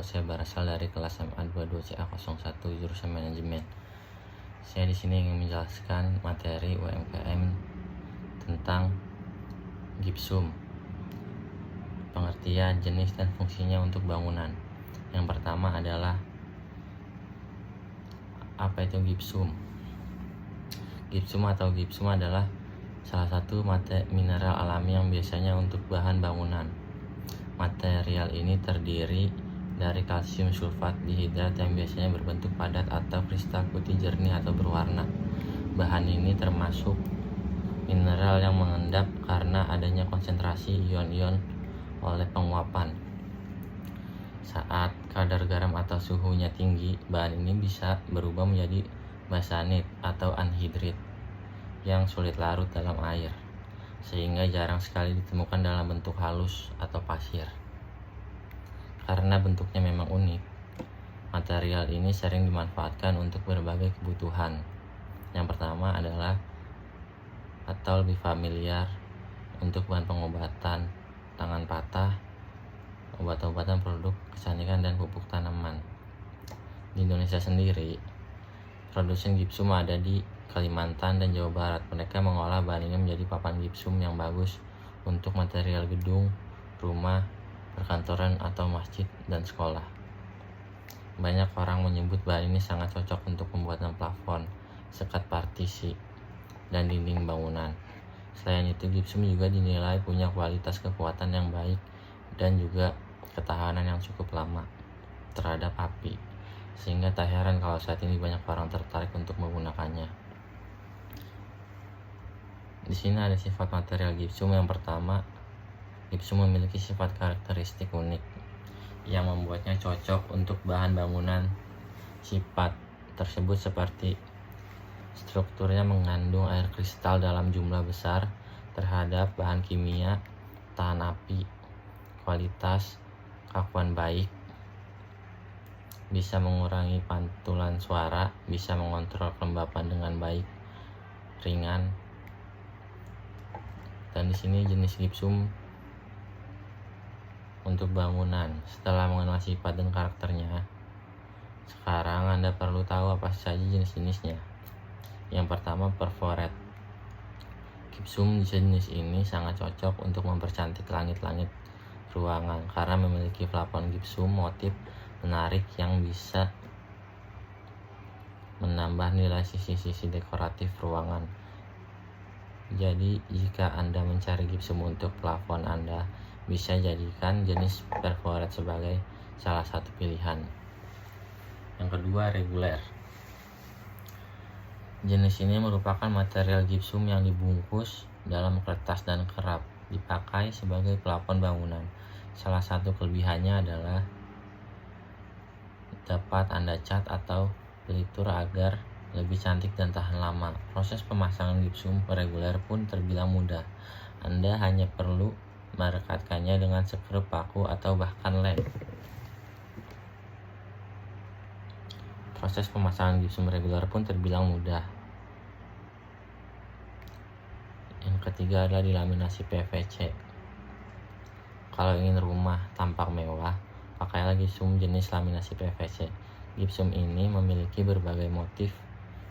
saya berasal dari kelas SMA 22CA01 jurusan manajemen. Saya di sini ingin menjelaskan materi UMKM tentang gipsum, pengertian, jenis, dan fungsinya untuk bangunan. Yang pertama adalah apa itu gipsum? Gipsum atau gipsum adalah salah satu mineral alami yang biasanya untuk bahan bangunan. Material ini terdiri dari kalsium sulfat dihidrat yang biasanya berbentuk padat atau kristal putih jernih atau berwarna. Bahan ini termasuk mineral yang mengendap karena adanya konsentrasi ion-ion oleh penguapan. Saat kadar garam atau suhunya tinggi, bahan ini bisa berubah menjadi basanit atau anhidrit yang sulit larut dalam air, sehingga jarang sekali ditemukan dalam bentuk halus atau pasir. Karena bentuknya memang unik, material ini sering dimanfaatkan untuk berbagai kebutuhan. Yang pertama adalah atau lebih familiar untuk bahan pengobatan tangan patah, obat-obatan, produk kecantikan, dan pupuk tanaman. Di Indonesia sendiri, produsen gipsum ada di Kalimantan dan Jawa Barat. Mereka mengolah bahan ini menjadi papan gipsum yang bagus untuk material gedung, rumah, perkantoran, atau masjid dan sekolah. Banyak orang menyebut bahan ini sangat cocok untuk pembuatan plafon, sekat partisi, dan dinding bangunan. Selain itu, gipsum juga dinilai punya kualitas kekuatan yang baik dan juga ketahanan yang cukup lama terhadap api, sehingga tak heran kalau saat ini banyak orang tertarik untuk menggunakannya. Di sini ada sifat material gipsum. Yang pertama, gipsum memiliki sifat karakteristik unik yang membuatnya cocok untuk bahan bangunan. Sifat tersebut seperti strukturnya mengandung air kristal dalam jumlah besar terhadap bahan kimia, tahan api, kualitas kakuan baik, bisa mengurangi pantulan suara, bisa mengontrol kelembapan dengan baik, ringan. Dan di sini jenis gipsum untuk bangunan. Setelah mengenal sifat dan karakternya, sekarang Anda perlu tahu apa saja jenis-jenisnya. Yang pertama, perforet. Gipsum jenis ini sangat cocok untuk mempercantik langit-langit ruangan karena memiliki plafon gipsum motif menarik yang bisa menambah nilai sisi-sisi dekoratif ruangan. Jadi jika Anda mencari gipsum untuk plafon, Anda bisa jadikan jenis perforet sebagai salah satu pilihan. Yang kedua, reguler. Jenis ini merupakan material gipsum yang dibungkus dalam kertas dan kerap dipakai sebagai plafon bangunan. Salah satu kelebihannya adalah dapat Anda cat atau pelitur agar lebih cantik dan tahan lama. Proses pemasangan gipsum reguler pun terbilang mudah. Anda hanya perlu merekatkannya dengan sekrup, paku, atau bahkan lem. Proses pemasangan gipsum reguler pun terbilang mudah. Yang ketiga adalah dilaminasi PVC. Kalau ingin rumah tampak mewah, pakailah gipsum jenis laminasi PVC. Gipsum ini memiliki berbagai motif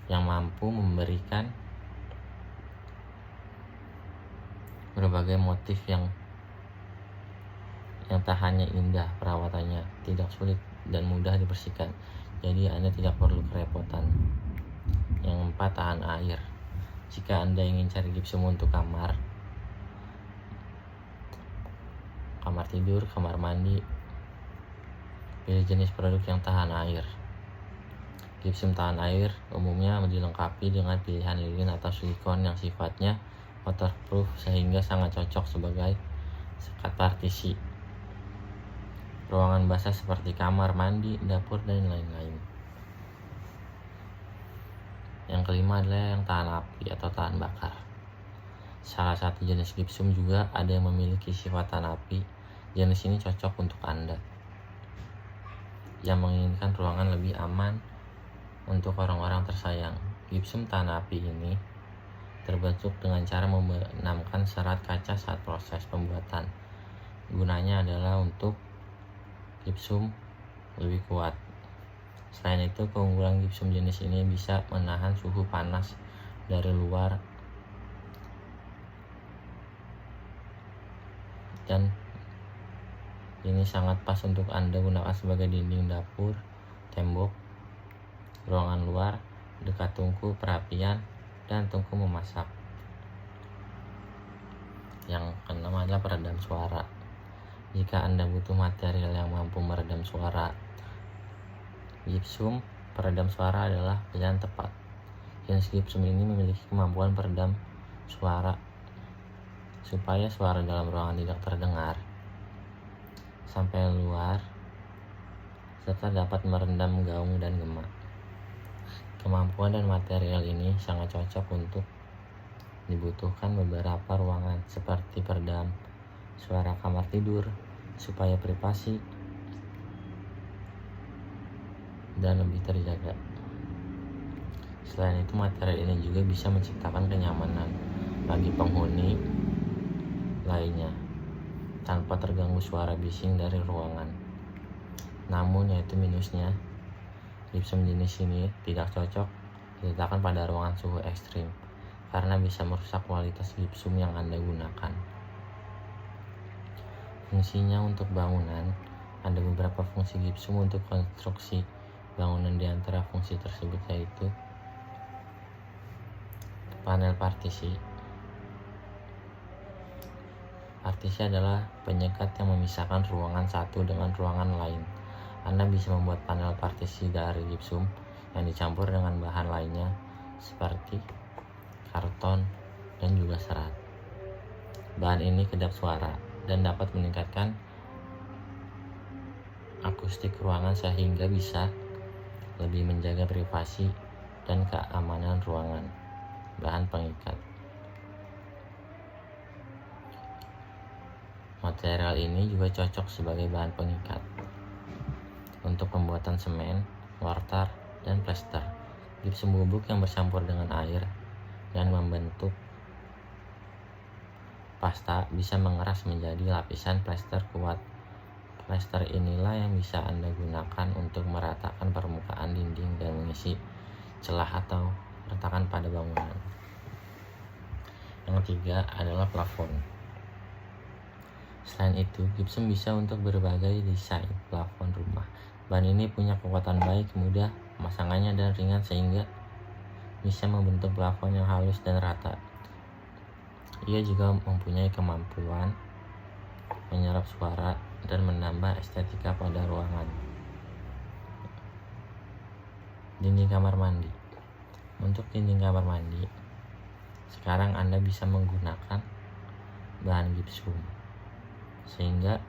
yang mampu memberikan berbagai motif yang tak hanya indah, perawatannya tidak sulit dan mudah dibersihkan. Jadi Anda tidak perlu kerepotan. Yang empat, tahan air. Jika Anda ingin cari gipsum untuk kamar tidur, kamar mandi, pilih jenis produk yang tahan air. Gipsum tahan air umumnya dilengkapi dengan pilihan lilin atau silikon yang sifatnya waterproof sehingga sangat cocok sebagai sekat partisi ruangan basah seperti kamar mandi, dapur, dan lain-lain. Yang kelima adalah yang tahan api atau tahan bakar. Salah satu jenis gipsum juga ada yang memiliki sifat tahan api. Jenis ini cocok untuk Anda yang menginginkan ruangan lebih aman untuk orang-orang tersayang. Gipsum tahan api ini terbentuk dengan cara membenamkan serat kaca saat proses pembuatan. Gunanya adalah untuk gipsum lebih kuat. Selain itu, keunggulan gipsum jenis ini bisa menahan suhu panas dari luar dan ini sangat pas untuk Anda gunakan sebagai dinding dapur, tembok, ruangan luar, dekat tungku perapian, dan tungku memasak. Yang keenam adalah peredam suara. Jika Anda butuh material yang mampu meredam suara, gipsum peredam suara adalah pilihan tepat. Jenis gipsum ini memiliki kemampuan peredam suara supaya suara dalam ruangan tidak terdengar sampai luar, serta dapat merendam gaung dan gema. Kemampuan dan material ini sangat cocok untuk dibutuhkan beberapa ruangan seperti peredam suara kamar tidur supaya privasi dan lebih terjaga. Selain itu, material ini juga bisa menciptakan kenyamanan bagi penghuni lainnya tanpa terganggu suara bising dari ruangan. Namun, yaitu minusnya, gipsum jenis ini tidak cocok diletakkan pada ruangan suhu ekstrim karena bisa merusak kualitas gipsum yang Anda gunakan. Fungsinya untuk bangunan, ada beberapa fungsi gipsum untuk konstruksi bangunan. Di antara fungsi tersebut yaitu panel partisi. Partisi adalah penyekat yang memisahkan ruangan satu dengan ruangan lain. Anda bisa membuat panel partisi dari gipsum yang dicampur dengan bahan lainnya seperti karton dan juga serat. Bahan ini kedap suara dan dapat meningkatkan akustik ruangan sehingga bisa lebih menjaga privasi dan keamanan ruangan. Bahan pengikat. Material ini juga cocok sebagai bahan pengikat untuk pembuatan semen, mortar, dan plester. Gipsum bubuk yang bercampur dengan air dan membentuk pasta bisa mengeras menjadi lapisan plester kuat. Plester inilah yang bisa Anda gunakan untuk meratakan permukaan dinding dan mengisi celah atau retakan pada bangunan. Yang ketiga adalah plafon. Selain itu, gipsum bisa untuk berbagai desain plafon rumah. Bahan ini punya kekuatan baik, mudah pemasangannya dan ringan sehingga bisa membentuk plafon yang halus dan rata. Ia juga mempunyai kemampuan menyerap suara dan menambah estetika pada ruangan. Dinding kamar mandi. Untuk dinding kamar mandi, sekarang Anda bisa menggunakan bahan gipsum sehingga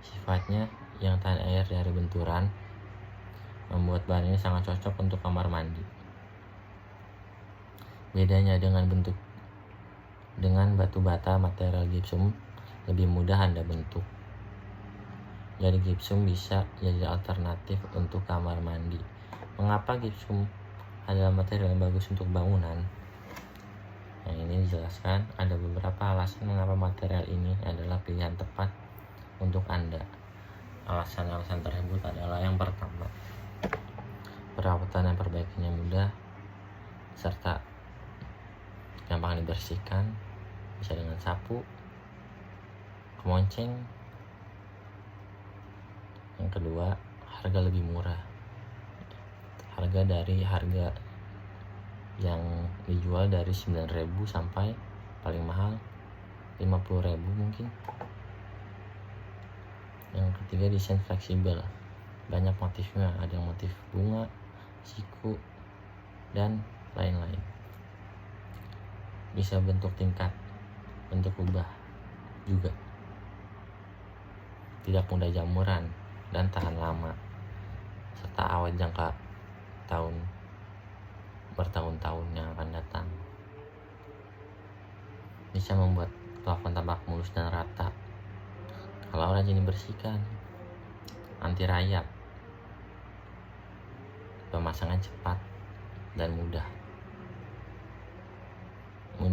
sifatnya yang tahan air dari benturan membuat bahan ini sangat cocok untuk kamar mandi. Bedanya dengan batu bata, material gipsum lebih mudah Anda bentuk. Jadi gipsum bisa jadi alternatif untuk kamar mandi. Mengapa gipsum adalah material yang bagus untuk bangunan? Yang ini dijelaskan, ada beberapa alasan mengapa material ini adalah pilihan tepat untuk Anda. Alasan-alasan tersebut adalah yang pertama, perawatan dan perbaikannya mudah serta gampang dibersihkan, bisa dengan sapu, kemonceng. Yang kedua, harga lebih murah. Harga yang dijual dari 9.000 sampai paling mahal 50.000 mungkin. Yang ketiga, desain fleksibel, banyak motifnya, ada motif bunga, siku, dan lain-lain. Bisa bentuk tingkat, bentuk kubah juga, tidak mudah jamuran dan tahan lama serta awet jangka bertahun-tahun yang akan datang. Bisa membuat plafon tampak mulus dan rata kalau rajin dibersihkan. Anti rayap, pemasangan cepat dan mudah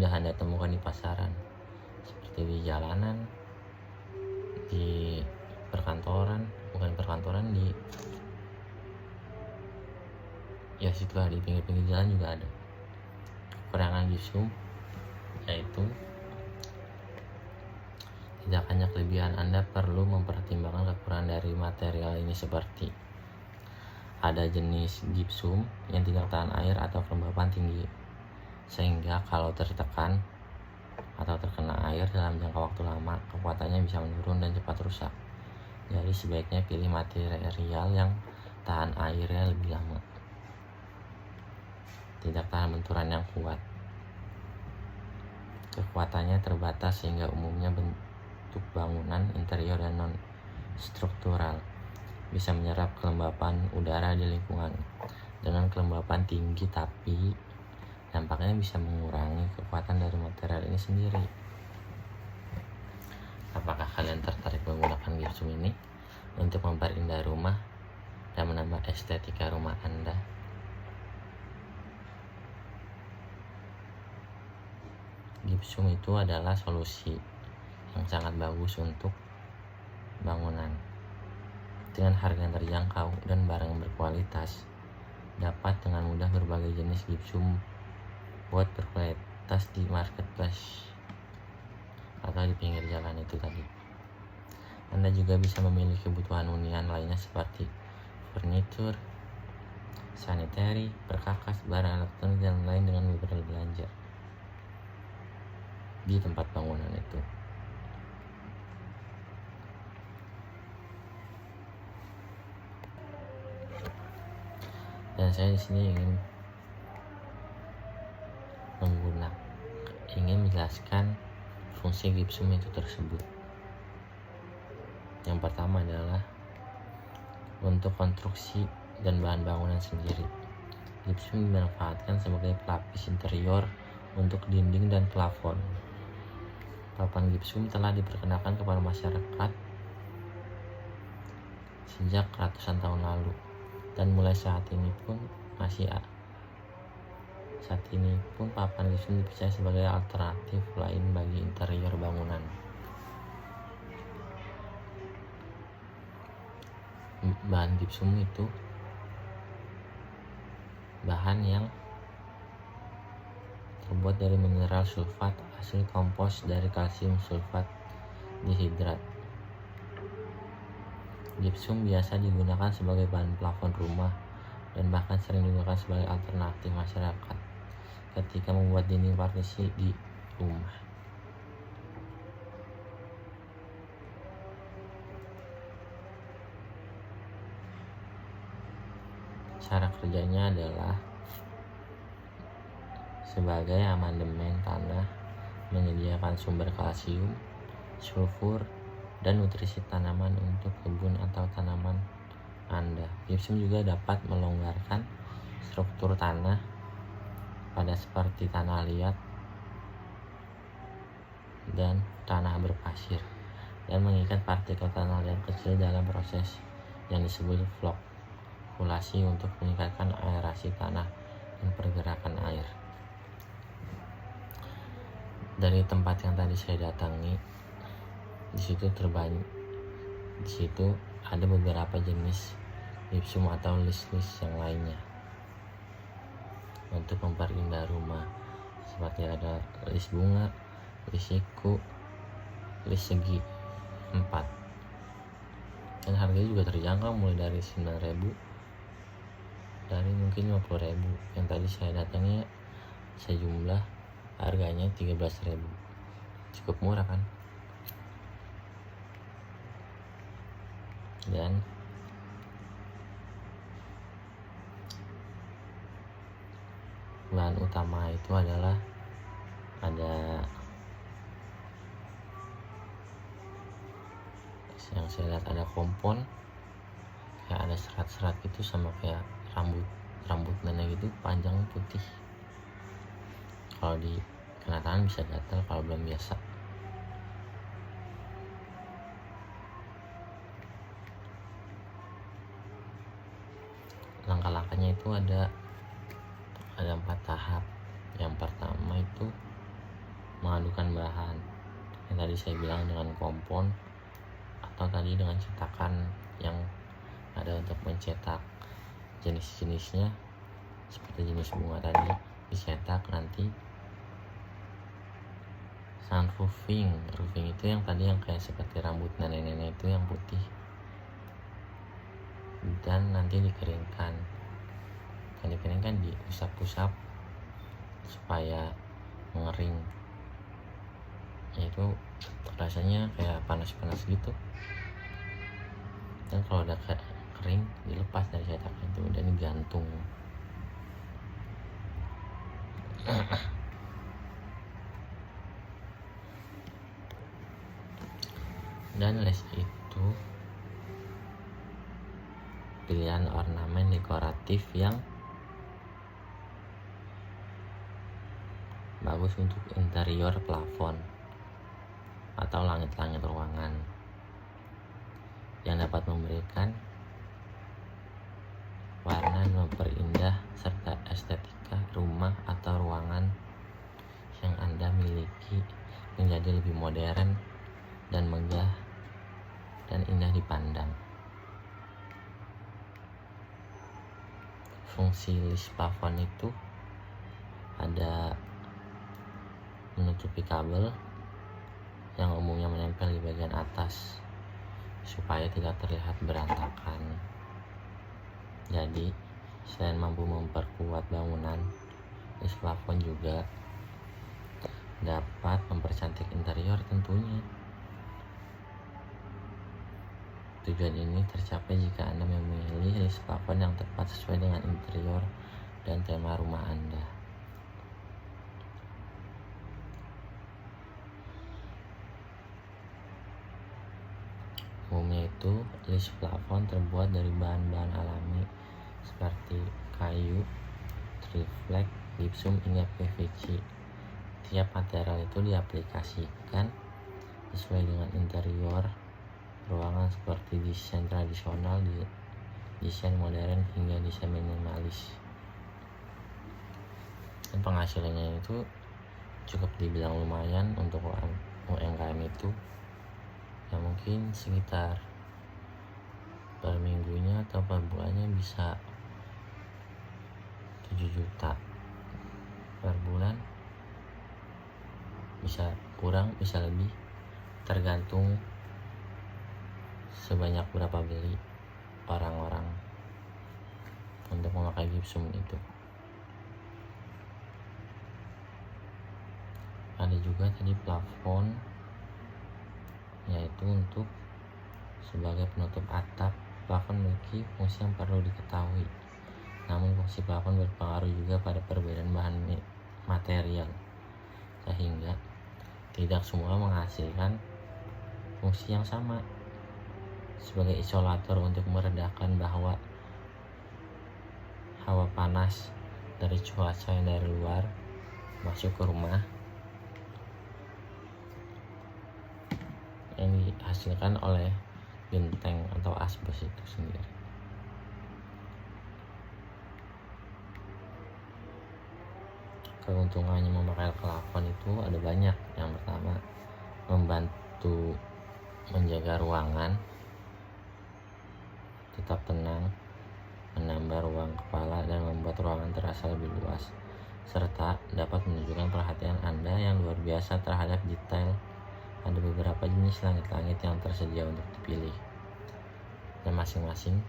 Anda temukan di pasaran seperti di jalanan, di perkantoran, di ya situlah di pinggir-pinggir jalan juga ada. Kekurangan gipsum yaitu tidak hanya kelebihan, Anda perlu mempertimbangkan kekurangan dari material ini seperti ada jenis gipsum yang tidak tahan air atau kelembapan tinggi, sehingga kalau tertekan atau terkena air dalam jangka waktu lama, kekuatannya bisa menurun dan cepat rusak. Jadi sebaiknya pilih material yang tahan airnya lebih lama, tidak tahan benturan yang kuat. Kekuatannya terbatas sehingga umumnya bentuk bangunan interior dan non-struktural bisa menyerap kelembapan udara di lingkungan. Dengan kelembapan tinggi tapi dampaknya bisa mengurangi kekuatan dari material ini sendiri. Apakah kalian tertarik menggunakan gipsum ini untuk memperindah rumah dan menambah estetika rumah Anda? Gipsum itu adalah solusi yang sangat bagus untuk bangunan. Dengan harga yang terjangkau dan barang yang berkualitas, dapat dengan mudah berbagai jenis gipsum buat berkualitas di marketplace atau di pinggir jalan itu tadi. Anda juga bisa memilih kebutuhan hunian lainnya seperti furniture, sanitary, perkakas, barang elektronik, dan lain dengan berbelanja di tempat bangunan itu. Dan saya di sini ingin menjelaskan fungsi gipsum itu tersebut. Yang pertama adalah untuk konstruksi dan bahan bangunan sendiri. Gipsum dimanfaatkan sebagai pelapis interior untuk dinding dan plafon. Papan gipsum telah diperkenalkan kepada masyarakat sejak ratusan tahun lalu, dan mulai saat ini pun papan gipsum dipercaya sebagai alternatif lain bagi interior bangunan. Bahan gipsum itu bahan yang terbuat dari mineral sulfat hasil kompos dari kalsium sulfat dihidrat. Gipsum biasa digunakan sebagai bahan plafon rumah dan bahkan sering digunakan sebagai alternatif masyarakat ketika membuat dinding partisi di rumah. Cara kerjanya adalah sebagai amandemen tanah, menyediakan sumber kalsium, sulfur, dan nutrisi tanaman untuk kebun atau tanaman Anda. Gipsum juga dapat melonggarkan struktur tanah pada seperti tanah liat dan tanah berpasir, dan mengikat partikel tanah liat kecil dalam proses yang disebut flokkulasi untuk meningkatkan aerasi tanah dan pergerakan air. Dari tempat yang tadi saya datangi, di situ ada beberapa jenis gipsum atau list yang lainnya untuk memperindah rumah, seperti ada list bunga, list siku, list segi 4, dan harganya juga terjangkau mulai dari 9.000 dari mungkin 50.000. Yang tadi saya datangi sejumlah harganya 13.000, cukup murah kan? Dan bahan utama itu adalah ada yang saya lihat ada kompon, kayak ada serat-serat gitu, sama kayak rambut nenek gitu, panjang putih. Kalau di kena tangan bisa gatal kalau belum biasa. Langkah-langkahnya itu ada 4 tahap. Yang pertama itu mengadukan bahan, yang tadi saya bilang dengan kompon atau tadi dengan cetakan yang ada untuk mencetak jenis-jenisnya. seperti jenis bunga tadi dicetak nanti. Sunroofing itu yang tadi yang kayak seperti rambut nenek-nenek itu yang putih, dan nanti dikeringkan. Kan dikeringkan, diusap-usap supaya mengering. Itu rasanya kayak panas-panas gitu, dan kalau udah kering dilepas dari cetaknya itu dan digantung. Dan les itu pilihan ornamen dekoratif yang bagus untuk interior plafon atau langit-langit ruangan, yang dapat memberikan warna dan memperindah serta estetika rumah atau ruangan yang Anda miliki menjadi lebih modern dan megah dan indah dipandang. Fungsi list plafon itu ada menutupi kabel yang umumnya menempel di bagian atas supaya tidak terlihat berantakan. Jadi selain mampu memperkuat bangunan, list plafon juga dapat mempercantik interior tentunya. Tujuan ini tercapai jika Anda memilih list plafon yang tepat sesuai dengan interior dan tema rumah Anda. Umumnya itu list plafon terbuat dari bahan-bahan alami seperti kayu, triplek, gypsum hingga PVC. Tiap material itu diaplikasikan sesuai dengan interior ruangan seperti desain tradisional, desain modern hingga desain minimalis. Dan penghasilannya itu cukup dibilang lumayan untuk UMKM itu, ya mungkin sekitar per minggunya atau per bulannya bisa 7 juta per bulan, bisa kurang bisa lebih, tergantung sebanyak berapa beli orang-orang untuk memakai gypsum itu. Ada juga tadi plafon, yaitu untuk sebagai penutup atap. Plafon memiliki fungsi yang perlu diketahui, namun fungsi plafon berpengaruh juga pada perbedaan bahan material, sehingga tidak semua menghasilkan fungsi yang sama. Sebagai isolator untuk meredakan bahwa hawa panas dari cuaca yang dari luar masuk ke rumah, yang dihasilkan oleh genteng atau asbes itu sendiri. Keuntungannya memakai plafon itu ada banyak. Yang pertama, membantu menjaga ruangan tetap tenang, menambah ruang kepala dan membuat ruangan terasa lebih luas, serta dapat menunjukkan perhatian Anda yang luar biasa terhadap detail. Ada beberapa jenis langit-langit yang tersedia untuk dipilih, dan masing-masing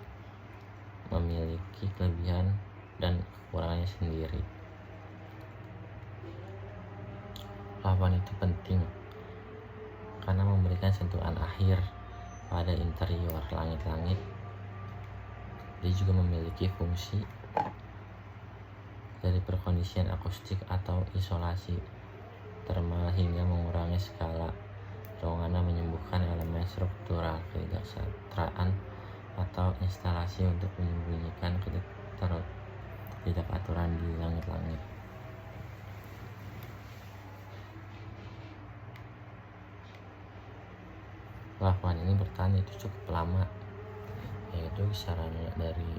memiliki kelebihan dan kekurangannya sendiri. Plafon itu penting karena memberikan sentuhan akhir pada interior langit-langit. Dia juga memiliki fungsi dari perkondisian akustik atau isolasi termal hingga mengurangi skala ruangan, menyembuhkan elemen struktural ketidaksetaraan atau instalasi untuk menyembunyikan ketidakaturan di langit-langit. Plafon ini bertahan itu cukup lama, yaitu kisarannya dari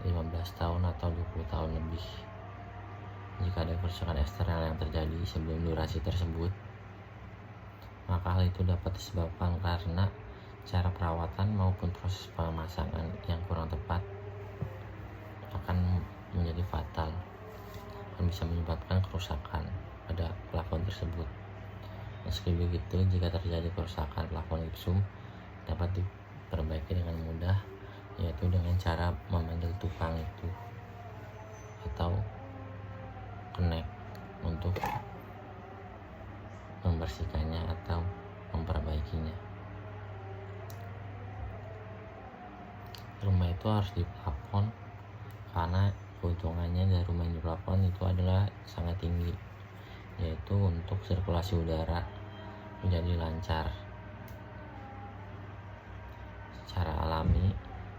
15 tahun atau 20 tahun lebih. Jika ada kerusakan eksternal yang terjadi sebelum durasi tersebut, maka hal itu dapat disebabkan karena cara perawatan maupun proses pemasangan yang kurang tepat, akan menjadi fatal dan bisa menyebabkan kerusakan pada plafon tersebut. Meski begitu, jika terjadi kerusakan plafon gipsum dapat diperbaiki dengan mudah, yaitu dengan cara memanggil tukang itu atau kenek untuk membersihkannya atau memperbaikinya. Rumah itu harus diplafon karena keuntungannya dari rumah yang diplafon itu adalah sangat tinggi, yaitu untuk sirkulasi udara menjadi lancar. Secara alami,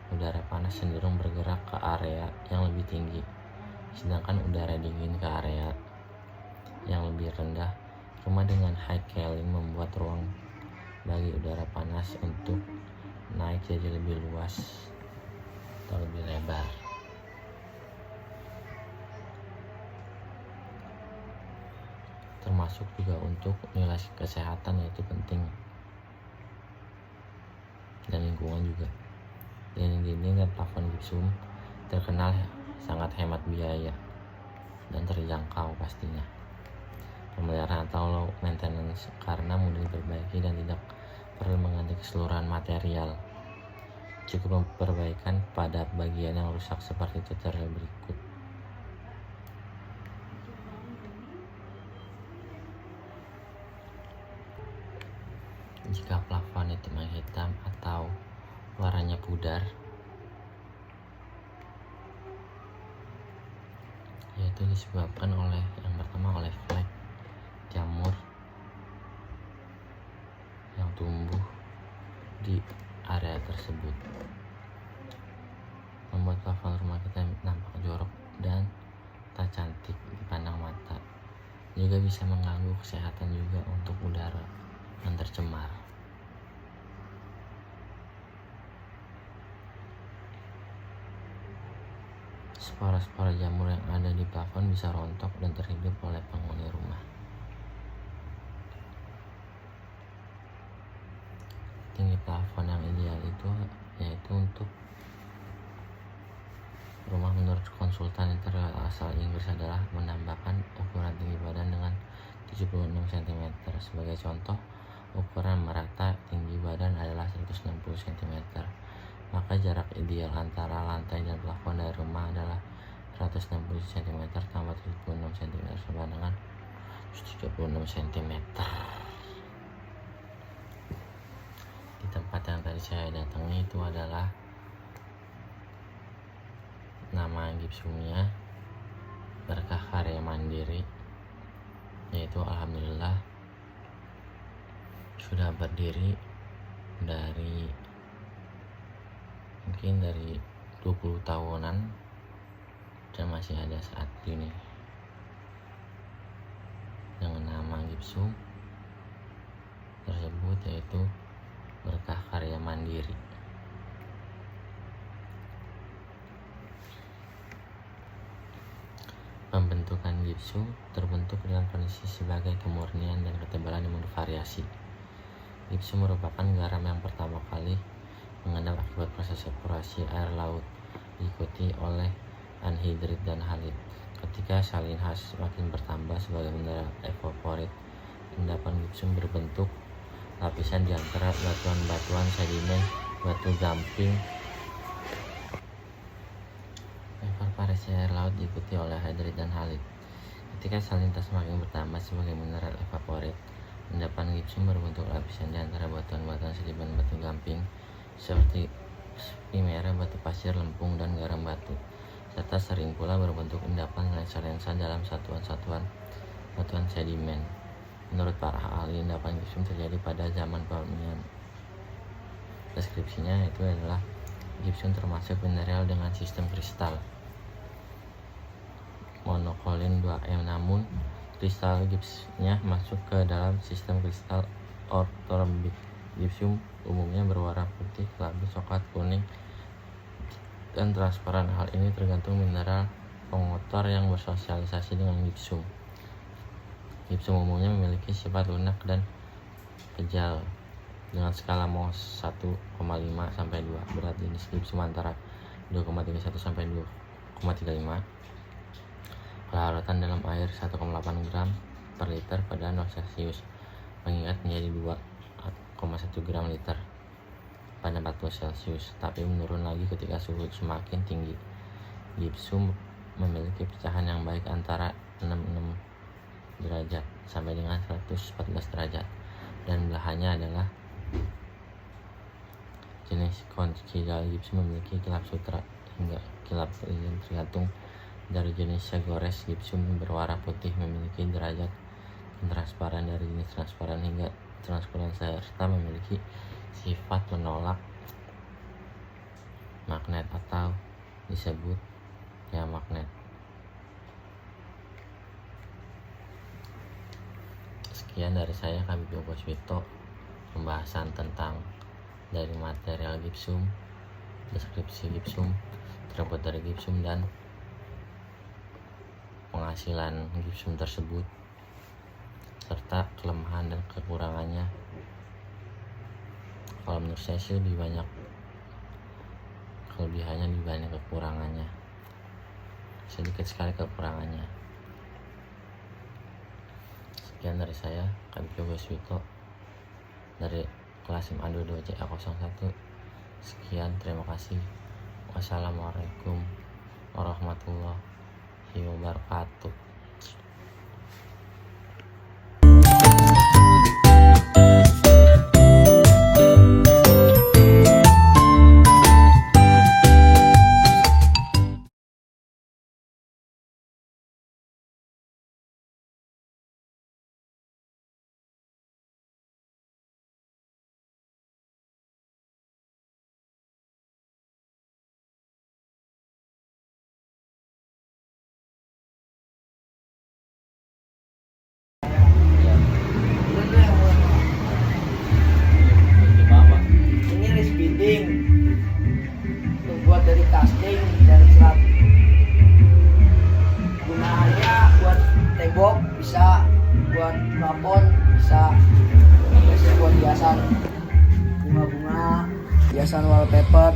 udara panas cenderung bergerak ke area yang lebih tinggi, sedangkan udara dingin ke area yang lebih rendah. Rumah dengan high ceiling membuat ruang bagi udara panas untuk naik jadi lebih luas atau lebih lebar. Termasuk juga untuk nilai kesehatan, yaitu penting, dan lingkungan juga. Dinding dan plafon gipsum terkenal sangat hemat biaya dan terjangkau pastinya. Pemeliharaan atau low maintenance karena mudah diperbaiki dan tidak perlu mengganti keseluruhan material. Cukup perbaikan pada bagian yang rusak seperti tutorial berikut. Jika plafon itu menghitam atau warnanya pudar, yaitu disebabkan oleh yang pertama oleh flek jamur yang tumbuh di area tersebut, membuat plafon rumah kita nampak jorok dan tak cantik dipandang mata. Juga bisa mengganggu kesehatan juga untuk udara yang tercemar. Spora-spora jamur yang ada di plafon bisa rontok dan terhidup oleh penghuni rumah. Tinggi plafon yang ideal itu yaitu untuk rumah menurut konsultan interior asal Inggris adalah menambahkan ukuran tinggi badan dengan 76 cm. Sebagai contoh, ukuran merata tinggi badan adalah 160 cm. Maka jarak ideal antara lantai dan plafon dari rumah adalah 160 cm tambah 76 cm sama dengan 76 cm. Di tempat yang tadi saya datangi itu adalah, nama gipsumnya Berkah Karya Mandiri, yaitu alhamdulillah sudah berdiri mungkin dari 20 tahunan dan masih ada saat ini dengan nama gipsum tersebut, yaitu Berkah Karya Mandiri. Pembentukan gipsum terbentuk dengan kondisi sebagai kemurnian dan ketebalan yang bervariasi. Gipsum merupakan garam yang pertama kali mengendap akibat proses evaporasi air laut, diikuti oleh anhidrit dan halit. Ketika salin H semakin bertambah sebagai mineral evaporate, endapan gipsum berbentuk lapisan di antara batuan-batuan sedimen batu gamping. Evaporasi air laut diikuti oleh hidrit dan halit. Ketika salinitas semakin bertambah sebagai mineral evaporate, endapan gipsum berbentuk lapisan di antara batuan-batuan sedimen batu gamping seperti merah, batu pasir, lempung, dan garam batu, serta sering pula berbentuk endapan lensa-lensa dalam satuan-satuan batuan sedimen. Menurut para ahli, endapan gipsum terjadi pada zaman Permian. Deskripsinya itu adalah gipsum termasuk mineral dengan sistem kristal monokolin 2M, namun kristal gipsnya masuk ke dalam sistem kristal ortorambik. Gipsum umumnya berwarna putih, kelabu, coklat, kuning, dan transparan. Hal ini tergantung mineral pengotor yang bersosialisasi dengan gipsum. Gipsum umumnya memiliki sifat lunak dan kejal dengan skala Mohs 1,5 sampai 2. Berat jenis gipsum antara 2,31 sampai 2,35. Laratan dalam air 1,8 gram per liter pada 0 Celcius, mengingat menjadi 2,1 gram liter pada 40 Celcius, tapi menurun lagi ketika suhu semakin tinggi. Gipsum memiliki pecahan yang baik antara 66 derajat sampai dengan 114 derajat, dan belahannya adalah jenis konchidal. Gipsum memiliki kilap sutra hingga kilap lilin tergantung dari jenis Segores. Gipsum berwarna putih memiliki derajat transparan dari jenis transparan hingga transparan, serta memiliki sifat menolak magnet atau disebut diamagnet. Sekian dari saya, Habib Yogo Swito, pembahasan tentang dari material gipsum, deskripsi gipsum, terbuat dari gipsum, dan penghasilan gipsum tersebut, serta kelemahan dan kekurangannya. Kalau menurut saya sih lebih banyak kelebihannya dibanding kekurangannya, sedikit sekali kekurangannya. Sekian dari saya, Habib Yogo Swito, dari kelas MA 22 CA01. Sekian, terima kasih. Wassalamualaikum warahmatullahi wabarakatuh. Ini list bidding terbuat dari casting dan serat. Gunaannya buat tembok bisa, buat plafon bisa, biasanya buat hiasan bunga-bunga, hiasan wallpaper.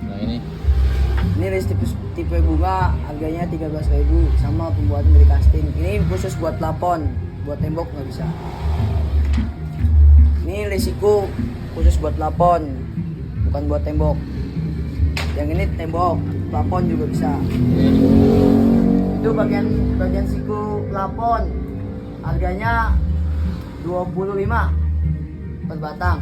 Nah, ini list tipe bunga, harganya 13.000, sama pembuatan dari casting. Ini khusus buat plafon, buat tembok nggak bisa. Ini lisiku khusus buat plafon, bukan buat tembok. Yang ini tembok, plafon juga bisa. Itu bagian siku plafon, harganya 25 per batang.